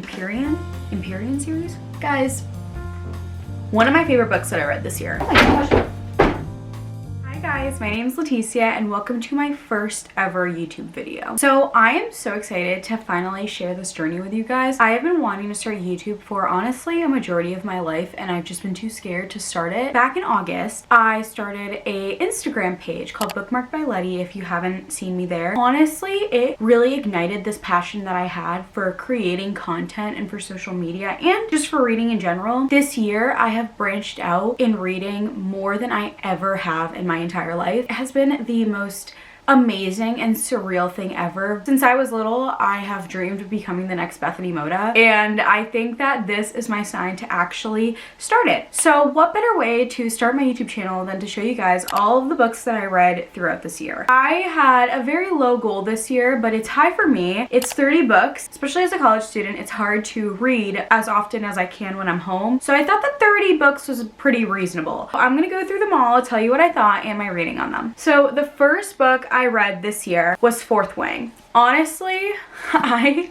Empyrean series? Guys, one of my favorite books that I read this year. Oh my gosh. Hi guys, my name is Leticia and welcome to my first ever YouTube video. So I am so excited to finally share this journey with you guys. I have been wanting to start YouTube for honestly a majority of my life and I've just been too scared to start it. Back in August, I started a Instagram page called Bookmarked by Letty if you haven't seen me there. Honestly, it really ignited this passion that I had for creating content and for social media and just for reading in general. This year, I have branched out in reading more than I ever have in my entire life. It has been the most amazing and surreal thing ever. Since I was little, I have dreamed of becoming the next Bethany Moda, and I think that this is my sign to actually start it. So what better way to start my YouTube channel than to show you guys all of the books that I read throughout this year. I had a very low goal this year, but it's high for me. It's 30 books. Especially as a college student, it's hard to read as often as I can when I'm home. So I thought that 30 books was pretty reasonable. I'm gonna go through them all, tell you what I thought and my rating on them. So the first book I read this year was Fourth Wing. Honestly, I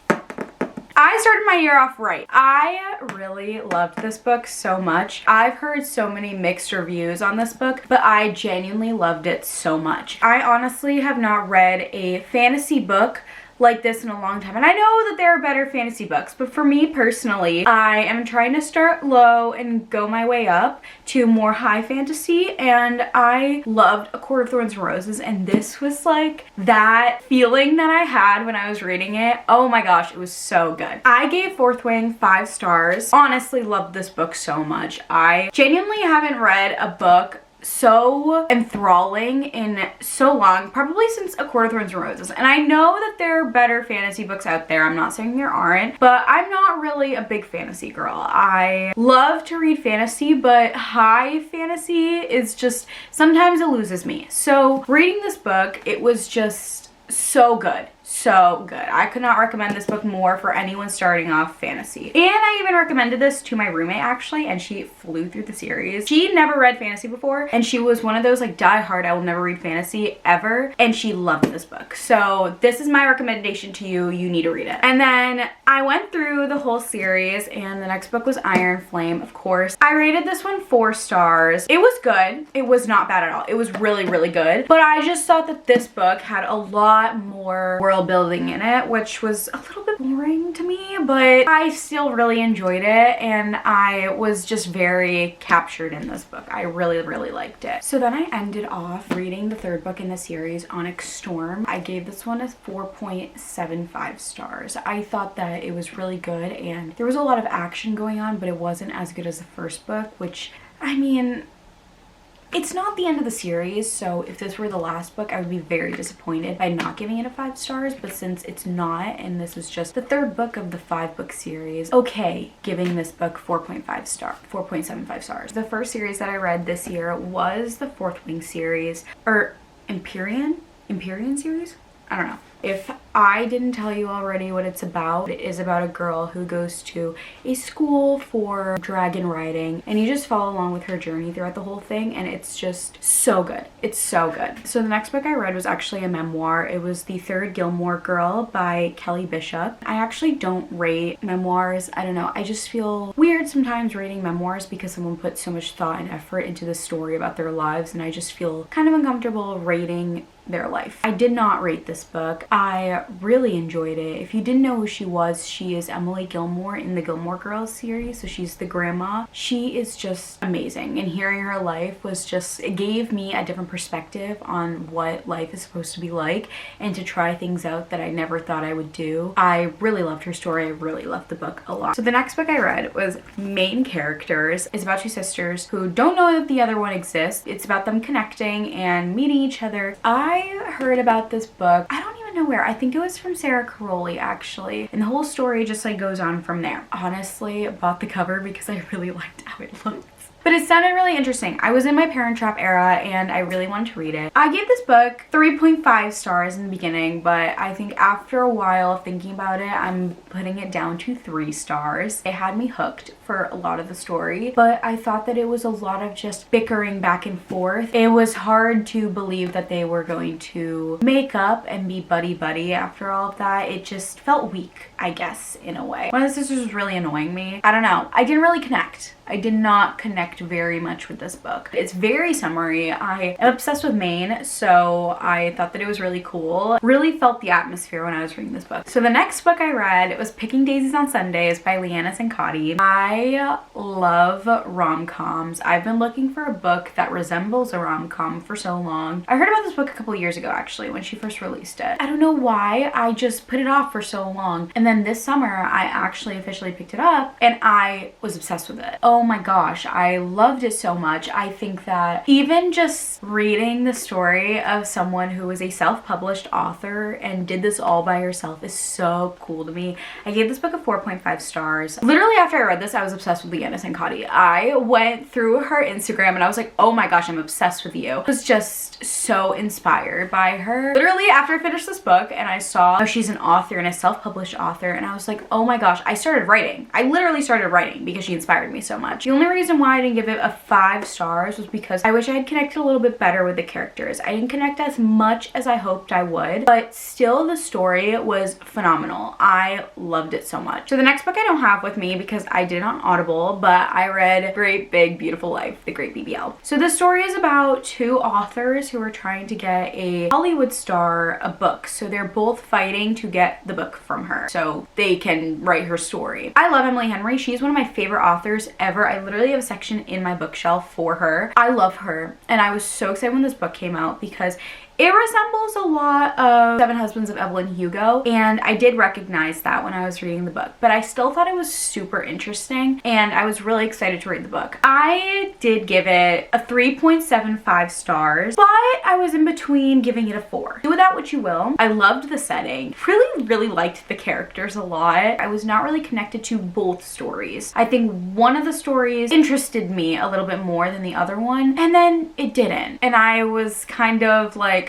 started my year off right. I really loved this book so much. I've heard so many mixed reviews on this book, but I genuinely loved it so much. I honestly have not read a fantasy book like this in a long time. And I know that there are better fantasy books, but for me personally, I am trying to start low and go my way up to more high fantasy, and I loved A Court of Thorns and Roses, and this was like that feeling that I had when I was reading it. Oh my gosh, it was so good. I gave Fourth Wing 5 stars. Honestly, loved this book so much. I genuinely haven't read a book so enthralling in so long, probably since A Court of Thorns and Roses. And I know that there are better fantasy books out there, I'm not saying there aren't, but I'm not really a big fantasy girl. I love to read fantasy, but high fantasy is just, sometimes it loses me. So reading this book, it was just so good. So good. I could not recommend this book more for anyone starting off fantasy. And I even recommended this to my roommate actually, and she flew through the series. She never read fantasy before, and she was one of those like diehard, I will never read fantasy ever, and she loved this book. So this is my recommendation to you. You need to read it. And then I went through the whole series, and the next book was Iron Flame, of course. I rated this one 4 stars. It was good. It was not bad at all. It was really, really good. But I just thought that this book had a lot more world building in it, which was a little bit boring to me, but I still really enjoyed it, and I was just very captured in this book. I really, really liked it. So then I ended off reading the 3rd book in the series, Onyx Storm. I gave this one a 4.75 stars. I thought that it was really good, and there was a lot of action going on, but it wasn't as good as the first book, which, I mean, it's not the end of the series, so if this were the last book, I would be very disappointed by not giving it a 5 stars, but since it's not, and this is just the 3rd book of the 5-book series, okay, giving this book 4.75 stars. The first series that I read this year was the Fourth Wing series, or Empyrean series? I don't know. If I didn't tell you already what it's about, it is about a girl who goes to a school for dragon riding, and you just follow along with her journey throughout the whole thing, and it's just so good. It's so good. So the next book I read was actually a memoir. It was The Third Gilmore Girl by Kelly Bishop. I actually don't rate memoirs. I don't know. I just feel weird sometimes reading memoirs because someone puts so much thought and effort into the story about their lives, and I just feel kind of uncomfortable rating their life. I did not rate this book. I really enjoyed it. If you didn't know who she is Emily Gilmore in the Gilmore Girls series, so she's the grandma. She is just amazing, and hearing her life was just, it gave me a different perspective on what life is supposed to be like, and to try things out that I never thought I would do. I really loved her story. I really loved the book a lot. So the next book I read was Main Characters. It's about 2 sisters who don't know that the other one exists. It's about them connecting and meeting each other. I heard about this book, I don't even know where. I think it was from Sarah Caroli actually, and the whole story just like goes on from there. Honestly, bought the cover because I really liked how it looked. But it sounded really interesting. I was in my Parent Trap era and I really wanted to read it. I gave this book 3.5 stars in the beginning, but I think after a while of thinking about it, I'm putting it down to 3 stars. It had me hooked for a lot of the story, but I thought that it was a lot of just bickering back and forth. It was hard to believe that they were going to make up and be buddy-buddy after all of that. It just felt weak, I guess, in a way. One of the sisters was really annoying me. I don't know. I didn't really connect. I did not connect very much with this book. It's very summery. I am obsessed with Maine, so I thought that it was really cool. Really felt the atmosphere when I was reading this book. So the next book I read, it was Picking Daisies on Sundays by Leanna Sincotti. I love rom-coms. I've been looking for a book that resembles a rom-com for so long. I heard about this book a couple years ago, actually, when she first released it. I don't know why, I just put it off for so long. And then this summer, I actually officially picked it up and I was obsessed with it. Oh my gosh, I loved it so much. I think that even just reading the story of someone who was a self-published author and did this all by herself is so cool to me. I gave this book a 4.5 stars. Literally after I read this, I was obsessed with Leanna Sincotti. I went through her Instagram and I was like, oh my gosh, I'm obsessed with you. I was just so inspired by her. Literally after I finished this book and I saw she's an author and a self-published author, and I was like, oh my gosh, I started writing. I literally started writing because she inspired me so much. The only reason why I didn't give it a 5 stars was because I wish I had connected a little bit better with the characters. I didn't connect as much as I hoped I would, but still the story was phenomenal. I loved it so much. So the next book I don't have with me because I did it on Audible, but I read Great Big Beautiful Life, The Great BBL. So the story is about 2 authors who are trying to get a Hollywood star a book. So they're both fighting to get the book from her so they can write her story. I love Emily Henry. She's one of my favorite authors ever. I literally have a section in my bookshelf for her. I love her and I was so excited when this book came out because it resembles a lot of Seven Husbands of Evelyn Hugo, and I did recognize that when I was reading the book, but I still thought it was super interesting and I was really excited to read the book. I did give it a 3.75 stars, but I was in between giving it a 4. Do with that what you will. I loved the setting. Really liked the characters a lot. I was not really connected to both stories. I think one of the stories interested me a little bit more than the other one, and then it didn't. And I was kind of like,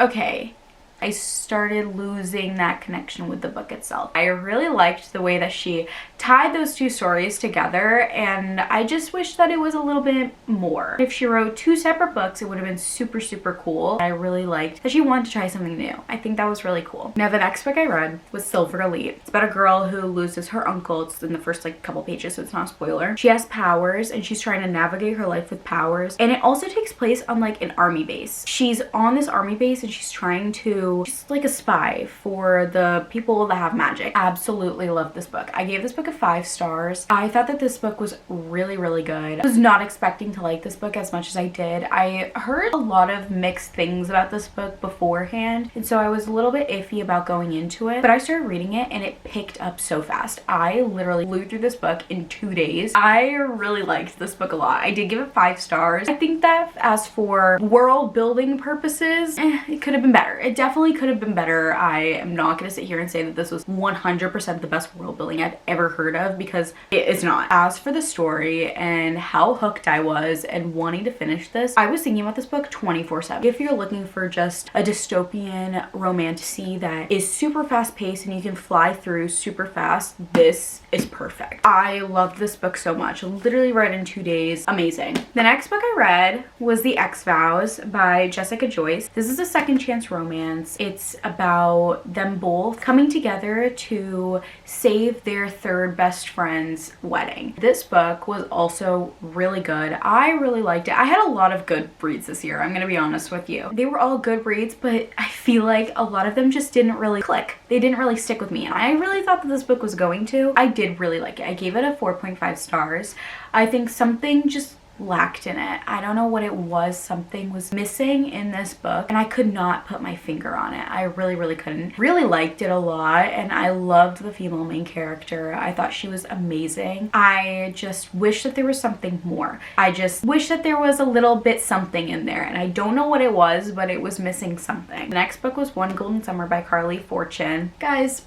okay. I started losing that connection with the book itself. I really liked the way that she tied those 2 stories together, and I just wish that it was a little bit more. If she wrote 2 separate books, it would have been super cool. I really liked that she wanted to try something new. I think that was really cool. Now the next book I read was Silver Elite. It's about a girl who loses her uncle. It's in the first couple pages, so it's not a spoiler. She has powers and she's trying to navigate her life with powers, and it also takes place on an army base. She's on this army base and she's trying to she's like a spy for the people that have magic. Absolutely love this book. I gave this book a 5 stars. I thought that this book was really good. I was not expecting to like this book as much as I did. I heard a lot of mixed things about this book beforehand, and so I was a little bit iffy about going into it, but I started reading it and it picked up so fast. I literally blew through this book in 2 days. I really liked this book a lot. I did give it 5 stars. I think that as for world building purposes, it could have been better. It definitely could have been better. I am not going to sit here and say that this was 100% the best world building I've ever heard of, because it is not. As for the story and how hooked I was and wanting to finish this, I was thinking about this book 24/7. If you're looking for just a dystopian romantasy that is super fast paced and you can fly through super fast, this is perfect. I loved this book so much. I literally read in 2 days. Amazing. The next book I read was The X-Vows by Jessica Joyce. This is a second chance romance. It's about them both coming together to save their third best friend's wedding. This book was also really good. I really liked it. I had a lot of good reads this year, I'm gonna be honest with you. They were all good reads, but I feel like a lot of them just didn't really click. They didn't really stick with me, and I really thought that this book was going to. I did really like it. I gave it a 4.5 stars. I think something just lacked in it. I don't know what it was. Something was missing in this book and I could not put my finger on it. I really couldn't. Really liked it a lot, and I loved the female main character. I thought she was amazing. I just wish that there was something more. I just wish that there was a little bit something in there, and I don't know what it was, but it was missing something. The next book was One Golden Summer by Carly Fortune. Guys,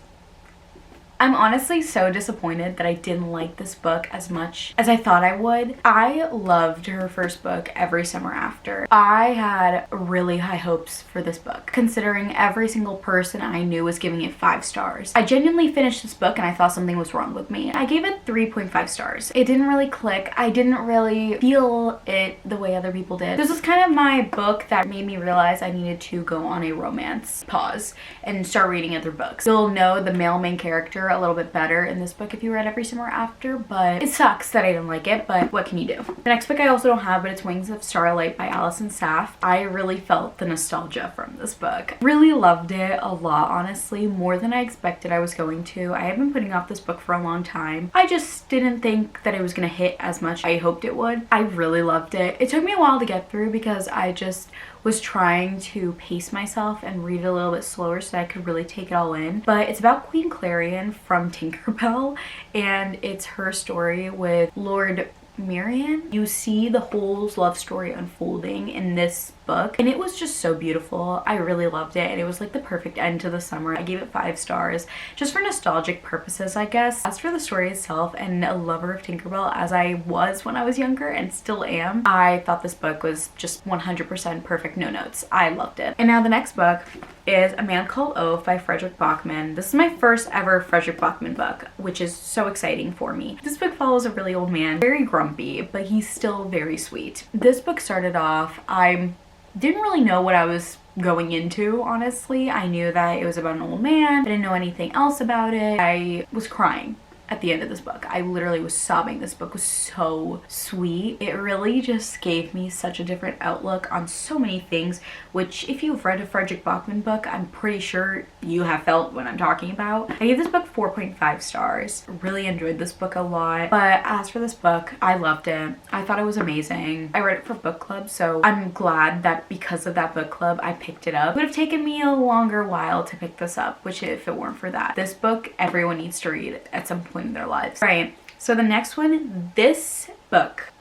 I'm honestly so disappointed that I didn't like this book as much as I thought I would. I loved her first book, Every Summer After. I had really high hopes for this book, considering every single person I knew was giving it 5 stars. I genuinely finished this book and I thought something was wrong with me. I gave it 3.5 stars. It didn't really click. I didn't really feel it the way other people did. This was kind of my book that made me realize I needed to go on a romance pause and start reading other books. You'll know the male main character a little bit better in this book if you read Every Summer After, but it sucks that I didn't like it, but what can you do? The next book I also don't have, but it's Wings of Starlight by Alison Saff. I really felt the nostalgia from this book. Really loved it a lot, honestly, more than I expected I was going to. I have been putting off this book for a long time. I just didn't think that it was gonna hit as much as I hoped it would. I really loved it. It took me a while to get through because I just was trying to pace myself and read it a little bit slower so I could really take it all in. But it's about Queen Clarion from Tinkerbell, and it's her story with Lord Miriam. You see the whole love story unfolding in this book, and it was just so beautiful. I really loved it, and it was like the perfect end to the summer. I gave it 5 stars just for nostalgic purposes, I guess. As for the story itself, and a lover of Tinkerbell as I was when I was younger and still am, I thought this book was just 100% perfect, no notes. I loved it. And now the next book is A Man Called Ove by Frederick Bachman. This is my first ever Frederick Bachman book, which is so exciting for me. This book follows a really old man, very grumpy, but he's still very sweet. This book started off, I didn't really know what I was going into, honestly. I knew that it was about an old man. I didn't know anything else about it. I was crying at the end of this book. I literally was sobbing. This book was so sweet. It really just gave me such a different outlook on so many things, which if you've read a Frederick Bachman book, I'm pretty sure you have felt what I'm talking about. I gave this book 4.5 stars. Really enjoyed this book a lot. But as for this book, I loved it. I thought it was amazing. I read it for book club, so I'm glad that because of that book club, I picked it up. It would have taken me a longer while to pick this up, which if it weren't for that. This book, everyone needs to read at some point in their lives. Right, so the next one, this book,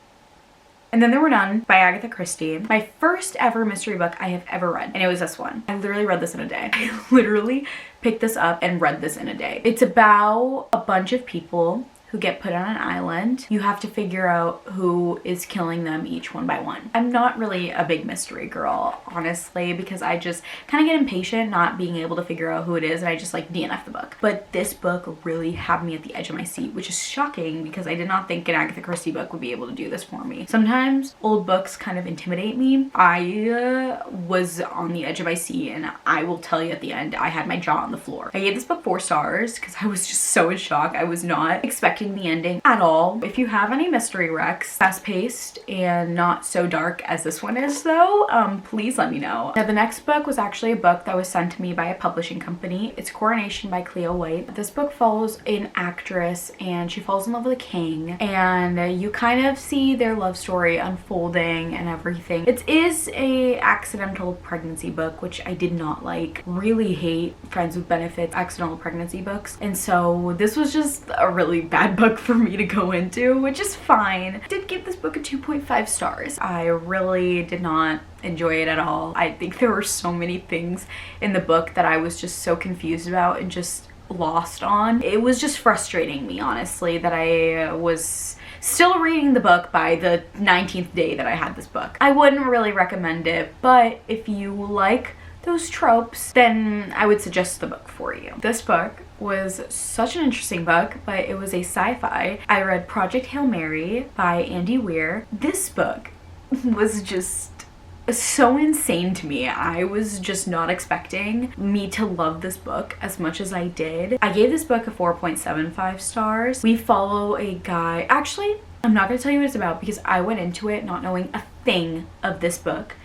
And Then There Were None by Agatha Christie. My first ever mystery book I have ever read, and it was this one. I literally read this in a day. I literally picked this up and read this in a day. It's about a bunch of people who get put on an island. You have to figure out who is killing them each one by one. I'm not really a big mystery girl, honestly, because I just kind of get impatient not being able to figure out who it is, and I just like DNF the book. But this book really had me at the edge of my seat, which is shocking because I did not think an Agatha Christie book would be able to do this for me. Sometimes old books kind of intimidate me. I was on the edge of my seat, and I will tell you at the end, I had my jaw on the floor. I gave this book 4 stars because I was just so in shock. I was not expecting the ending at all. If you have any mystery recs, fast-paced and not so dark as this one is though, please let me know. Now the next book was actually a book that was sent to me by a publishing company. It's Coronation by Cleo White. This book follows an actress and she falls in love with a king, and you kind of see their love story unfolding and everything. It is a accidental pregnancy book, which I did not like. Really hate Friends with Benefits accidental pregnancy books, and so this was just a really bad book for me to go into, which is fine. I did give this book a 2.5 stars. I really did not enjoy it at all. I think there were so many things in the book that I was just so confused about and just lost on. It was just frustrating me, honestly, that I was still reading the book by the 19th day that I had this book. I wouldn't really recommend it, but if you like those tropes, then I would suggest the book for you. This book was such an interesting book, but it was a sci-fi. I read Project Hail Mary by Andy Weir. This book was just so insane to me. I was just not expecting me to love this book as much as I did. I gave this book a 4.75 stars. We follow a guy. Actually, I'm not going to tell you what it's about because I went into it not knowing a thing of this book.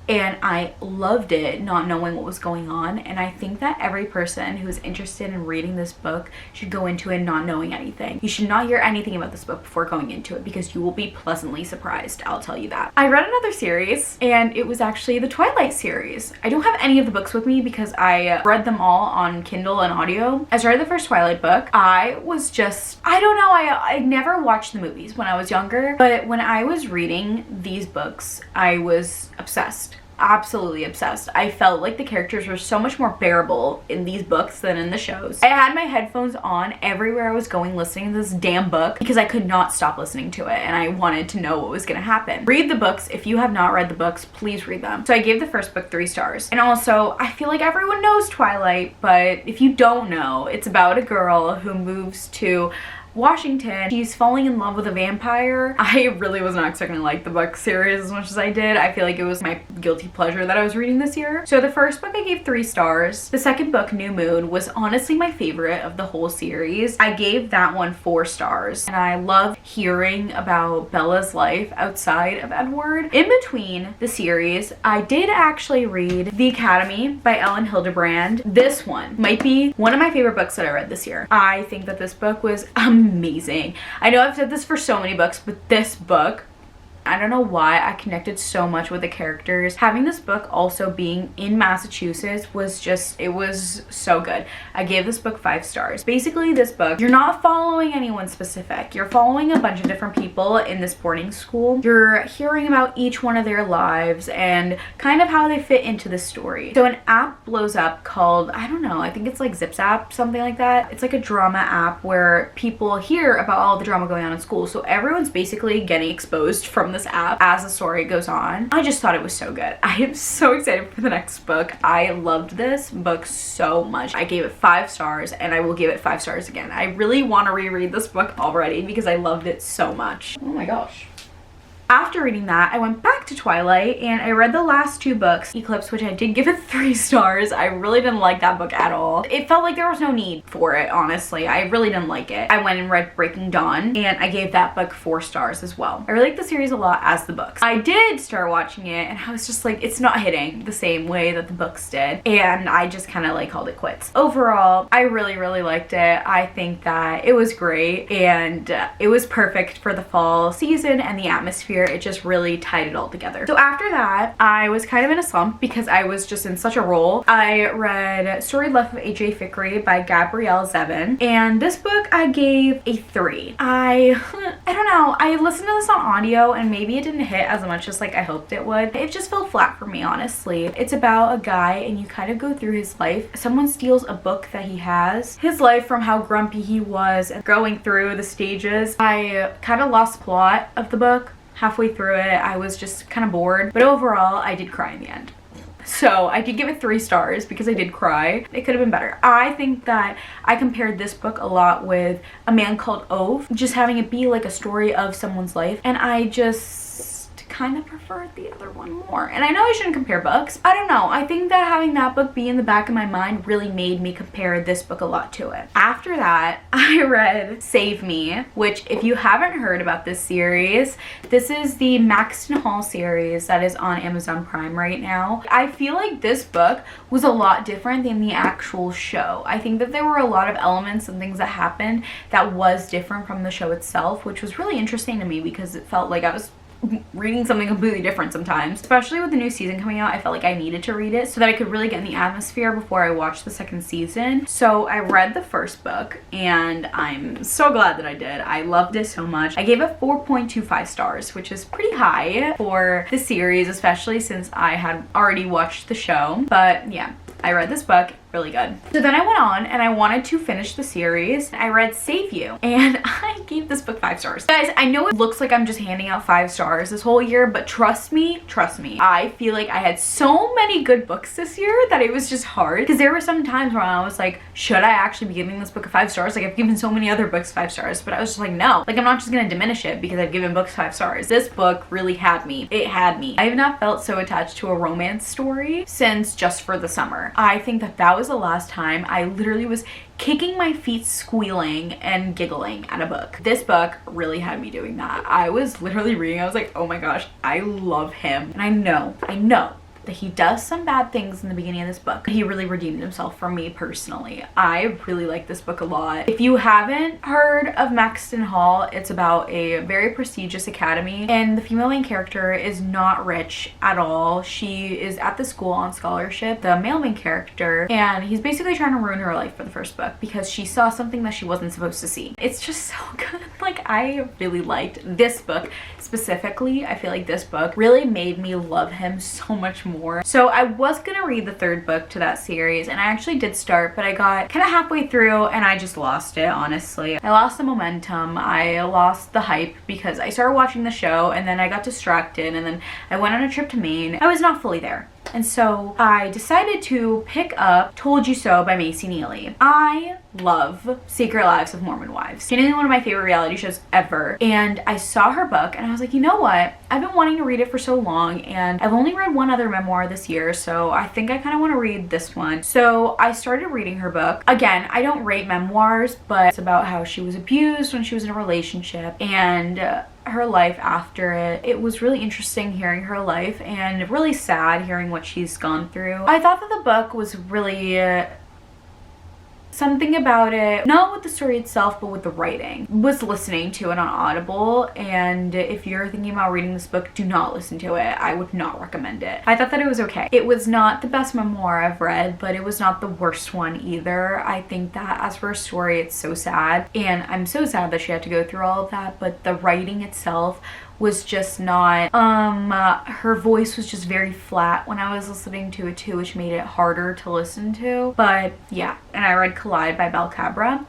And I loved it, not knowing what was going on. And I think that every person who is interested in reading this book should go into it not knowing anything. You should not hear anything about this book before going into it because you will be pleasantly surprised, I'll tell you that. I read another series, and it was actually the Twilight series. I don't have any of the books with me because I read them all on Kindle and audio. I read the first Twilight book. I was just, I don't know, I never watched the movies when I was younger, but when I was reading these books, I was obsessed absolutely obsessed. I felt like the characters were so much more bearable in these books than in the shows. I had my headphones on everywhere I was going listening to this damn book because I could not stop listening to it and I wanted to know what was going to happen. Read the books. If you have not read the books, please read them. So I gave the first book 3 stars. And also, I feel like everyone knows Twilight, but if you don't know, it's about a girl who moves to Washington. She's falling in love with a vampire. I really was not expecting to like the book series as much as I did. I feel like it was my guilty pleasure that I was reading this year. So the first book I gave 3 stars. The second book, New Moon, was honestly my favorite of the whole series. I gave that one 4 stars. And I love hearing about Bella's life outside of Edward. In between the series, I did actually read The Academy by Ellen Hildebrand. This one might be one of my favorite books that I read this year. I think that this book was amazing. I know I've said this for so many books, but this book, I don't know why I connected so much with the characters. Having this book also being in Massachusetts was just, it was so good. I gave this book 5 stars. Basically, this book, you're not following anyone specific. You're following a bunch of different people in this boarding school. You're hearing about each one of their lives and kind of how they fit into the story. So an app blows up called, I don't know, I think it's like ZipZap, something like that. It's like a drama app where people hear about all the drama going on in school. So everyone's basically getting exposed from this app as the story goes on. I just thought it was so good. I am so excited for the next book. I loved this book so much. I gave it 5 stars and I will give it 5 stars again. I really want to reread this book already because I loved it so much. Oh my gosh. After reading that, I went back to Twilight and I read the last 2 books, Eclipse, which I did give it 3 stars. I really didn't like that book at all. It felt like there was no need for it, honestly. I really didn't like it. I went and read Breaking Dawn and I gave that book 4 stars as well. I really like the series a lot as the books. I did start watching it and I was just like, it's not hitting the same way that the books did. And I just kind of like called it quits. Overall, I really, really liked it. I think that it was great and it was perfect for the fall season and the atmosphere. It just really tied it all together. So after that, I was kind of in a slump because I was just in such a roll. I read Storied Life of A.J. Fikry by Gabrielle Zevin, and this book I gave a 3. I don't know, I listened to this on audio and maybe it didn't hit as much as like I hoped it would. It just fell flat for me, honestly. It's about a guy and you kind of go through his life. Someone steals a book that he has. His life from how grumpy he was and going through the stages. I kind of lost the plot of the book. Halfway through it, I was just kind of bored, but overall, I did cry in the end. So I did give it 3 stars because I did cry. It could have been better. I think that I compared this book a lot with A Man Called Ove, just having it be like a story of someone's life, and I just kind of preferred the other one more. And I know I shouldn't compare books. I don't know. I think that having that book be in the back of my mind really made me compare this book a lot to it. After that, I read Save Me, which if you haven't heard about this series, this is the Maxton Hall series that is on Amazon Prime right now. I feel like this book was a lot different than the actual show. I think that there were a lot of elements and things that happened that was different from the show itself, which was really interesting to me because it felt like I was reading something completely different sometimes. Especially with the new season coming out, I felt like I needed to read it so that I could really get in the atmosphere before I watched the second season. So I read the first book and I'm so glad that I did. I loved it so much. I gave it 4.25 stars, which is pretty high for the series, especially since I had already watched the show. But yeah, I read this book, really good. So then I went on and I wanted to finish the series. I read Save You and I gave this book 5 stars. Guys, I know it looks like I'm just handing out 5 stars this whole year, but trust me, I feel like I had so many good books this year that it was just hard because there were some times where I was like, should I actually be giving this book a 5 stars? Like I've given so many other books 5 stars, but I was just like, no, like I'm not just gonna diminish it because I've given books 5 stars. This book really had me. It had me. I have not felt so attached to a romance story since Just for the Summer. I think that that was the last time I literally was kicking my feet, squealing and giggling at a book. This book really had me doing that. I was literally reading, I was like, oh my gosh, I love him. And I know that he does some bad things in the beginning of this book, but he really redeemed himself for me personally. I really like this book a lot. If you haven't heard of Maxton Hall, it's about a very prestigious academy and the female main character is not rich at all. She is at the school on scholarship, the male main character, and he's basically trying to ruin her life for the first book because she saw something that she wasn't supposed to see. It's just so good. Like I really liked this book specifically. I feel like this book really made me love him so much more more. So I was gonna read the third book to that series, and I actually did start, but I got kind of halfway through and I just lost it, honestly. I lost the momentum, I lost the hype because I started watching the show and then I got distracted and then I went on a trip to Maine. I was not fully there. And so I decided to pick up Told You So by Macy Neely. I love Secret Lives of Mormon Wives. Genuinely one of my favorite reality shows ever. And I saw her book and I was like, you know what? I've been wanting to read it for so long and I've only read one other memoir this year, so I think I kind of want to read this one. So I started reading her book. Again, I don't rate memoirs, but it's about how she was abused when she was in a relationship and her life after it. It was really interesting hearing her life and really sad hearing what she's gone through. I thought that the book was really something about it, not with the story itself, but with the writing. Was listening to it on Audible, and if you're thinking about reading this book, do not listen to it. I would not recommend it. I thought that it was okay. It was not the best memoir I've read, but it was not the worst one either. I think that as for a story, it's so sad, and I'm so sad that she had to go through all of that, but the writing itself was just not, her voice was just very flat when I was listening to it too, which made it harder to listen to. But yeah, and I read Collide by Bel Cabra.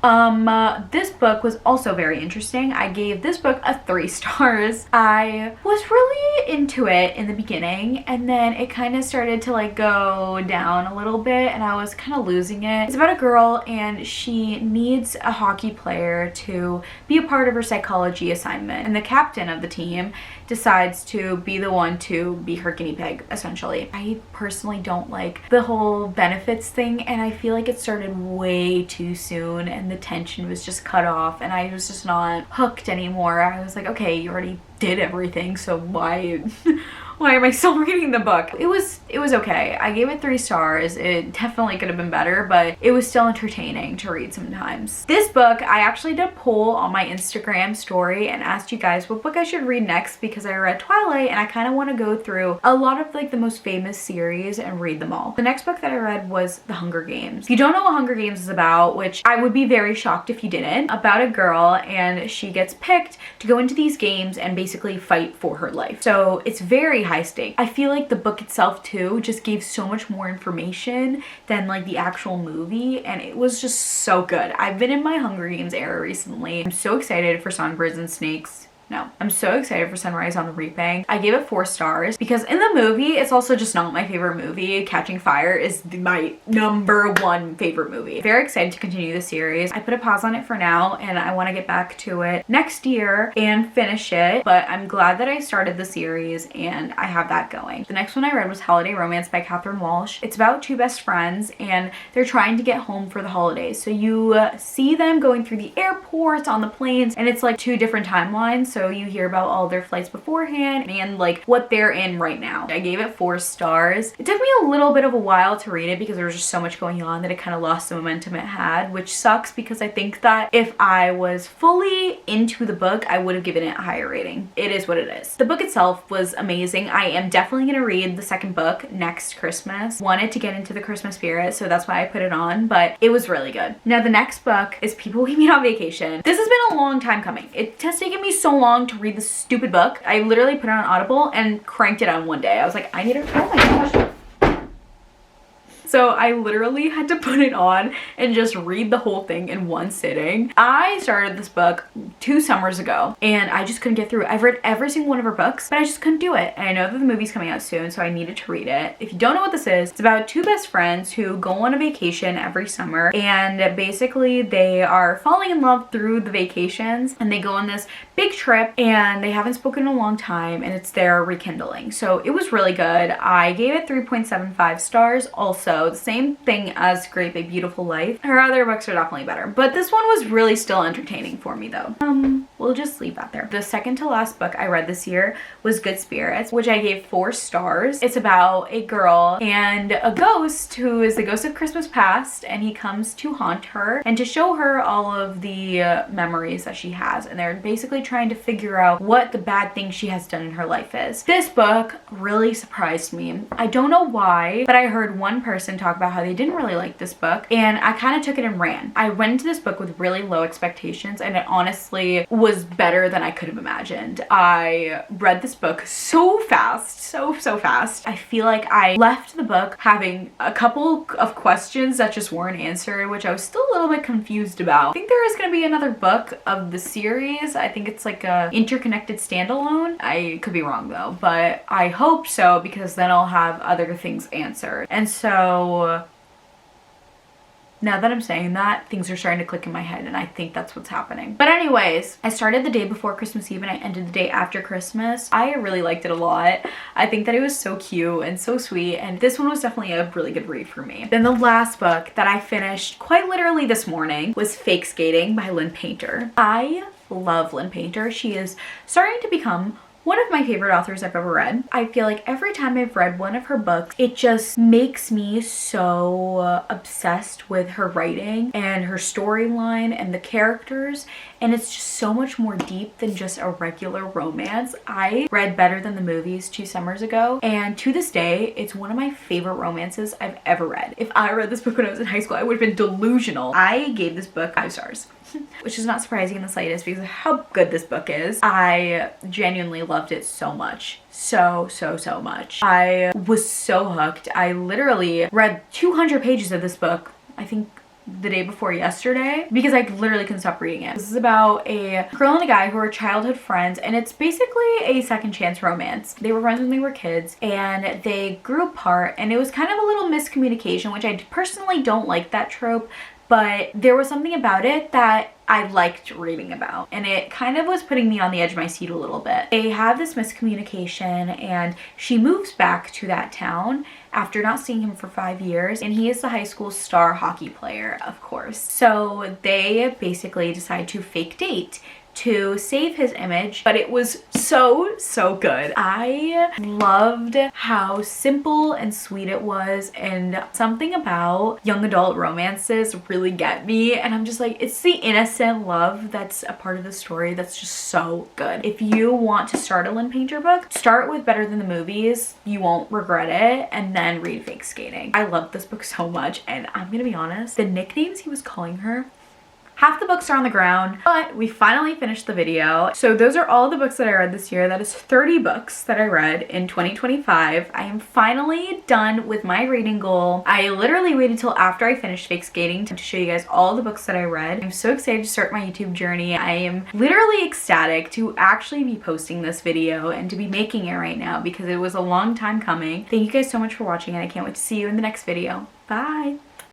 This book was also very interesting. I gave this book a 3 stars. I was really into it in the beginning, and then it kind of started to like go down a little bit and I was kind of losing it. It's about a girl and she needs a hockey player to be a part of her psychology assignment, and the captain of the team decides to be the one to be her guinea pig, essentially. I personally don't like the whole benefits thing, and I feel like it started way too soon and the tension was just cut off and I was just not hooked anymore. I was like, okay, you already did everything, so why why am I still reading the book? It was okay. I gave it 3 stars. It definitely could have been better, but it was still entertaining to read sometimes. This book, I actually did a poll on my Instagram story and asked you guys what book I should read next because I read Twilight and I kind of want to go through a lot of like the most famous series and read them all. The next book that I read was The Hunger Games. If you don't know what Hunger Games is about, which I would be very shocked if you didn't, about a girl and she gets picked to go into these games and basically fight for her life. So it's very high stake. I feel like the book itself too just gave so much more information than like the actual movie, and it was just so good. I've been in my Hunger Games era recently. I'm so excited for Songbirds and Snakes. No, I'm so excited for Sunrise on the Reaping. I gave it 4 stars because in the movie, it's also just not my favorite movie. Catching Fire is my #1 favorite movie. Very excited to continue the series. I put a pause on it for now and I want to get back to it next year and finish it, but I'm glad that I started the series and I have that going. The next one I read was Holiday Romance by Catherine Walsh. It's about 2 best friends and they're trying to get home for the holidays. So you see them going through the airports, on the planes, and it's like 2 different timelines. So you hear about all their flights beforehand and like what they're in right now. I gave it 4 stars. It took me a little bit of a while to read it because there was just so much going on that it kind of lost the momentum it had, which sucks because I think that if I was fully into the book, I would have given it a higher rating. It is what it is. The book itself was amazing. I am definitely going to read the second book next Christmas. Wanted to get into the Christmas spirit, so that's why I put it on, but it was really good. Now the next book is People We Meet on Vacation. This has been a long time coming. It has taken me so long to read this stupid book. I literally put it on Audible and cranked it on one day. I was like, I need to, oh my gosh. So I literally had to put it on and just read the whole thing in one sitting. I started this book 2 summers ago and I just couldn't get through it. I've read every single one of her books, but I just couldn't do it. And I know that the movie's coming out soon, so I needed to read it. If you don't know what this is, it's about 2 best friends who go on a vacation every summer, and basically they are falling in love through the vacations, and they go on this big trip and they haven't spoken in a long time and it's their rekindling. So it was really good. I gave it 3.75 stars. Also, the same thing as Great Big Beautiful Life. Her other books are definitely better, but this one was really still entertaining for me though. We'll just leave that there. The second to last book I read this year was Good Spirits, which I gave 4 stars. It's about a girl and a ghost who is the ghost of Christmas past, and he comes to haunt her and to show her all of the memories that she has, and they're basically trying to figure out what the bad thing she has done in her life is. This book really surprised me. I don't know why, but I heard one person person talk about how they didn't really like this book, and I kind of took it and ran. I went into this book with really low expectations, and it honestly was better than I could have imagined. I read this book so fast, so fast. I feel like I left the book having a couple of questions that just weren't answered, which I was still a little bit confused about. I think there is going to be another book of the series. I think it's like a interconnected standalone. I could be wrong though, but I hope so, because then I'll have other things answered. And so now that I'm saying that, things are starting to click in my head, and I think that's what's happening. But anyways, I started the day before Christmas Eve and I ended the day after Christmas. I really liked it a lot. I think that it was so cute and so sweet, and this one was definitely a really good read for me. Then the last book that I finished quite literally this morning was Fake Skating by Lynn Painter. I love Lynn Painter. She is starting to become one of my favorite authors I've ever read. I feel like every time I've read one of her books, it just makes me so obsessed with her writing and her storyline and the characters, and it's just so much more deep than just a regular romance. I read Better Than the Movies 2 summers ago, and to this day, it's one of my favorite romances I've ever read. If I read this book when I was in high school, I would have been delusional. I gave this book 5 stars. Which is not surprising in the slightest because of how good this book is. I genuinely loved it so much. So much. I was so hooked. I literally read 200 pages of this book, I think the day before yesterday, because I literally couldn't stop reading it. This is about a girl and a guy who are childhood friends, and it's basically a second chance romance. They were friends when they were kids, and they grew apart, and it was kind of a little miscommunication, which I personally don't like that trope, but there was something about it that I liked reading about, and it kind of was putting me on the edge of my seat a little bit. They have this miscommunication, and she moves back to that town after not seeing him for 5 years, and he is the high school star hockey player, of course. So they basically decide to fake date to save his image, but it was so good. I loved how simple and sweet it was, and something about young adult romances really get me, and I'm just like, it's the innocent love that's a part of the story that's just so good. If you want to start a Lynn Painter book, start with Better Than the Movies. You won't regret it, and then read Fake Skating. I love this book so much, and I'm gonna be honest, the nicknames he was calling her, half the books are on the ground, but we finally finished the video. So those are all the books that I read this year. That is 30 books that I read in 2025. I am finally done with my reading goal. I literally waited till after I finished Fake Skating to show you guys all the books that I read. I'm so excited to start my YouTube journey. I am literally ecstatic to actually be posting this video and to be making it right now because it was a long time coming. Thank you guys so much for watching, and I can't wait to see you in the next video. Bye!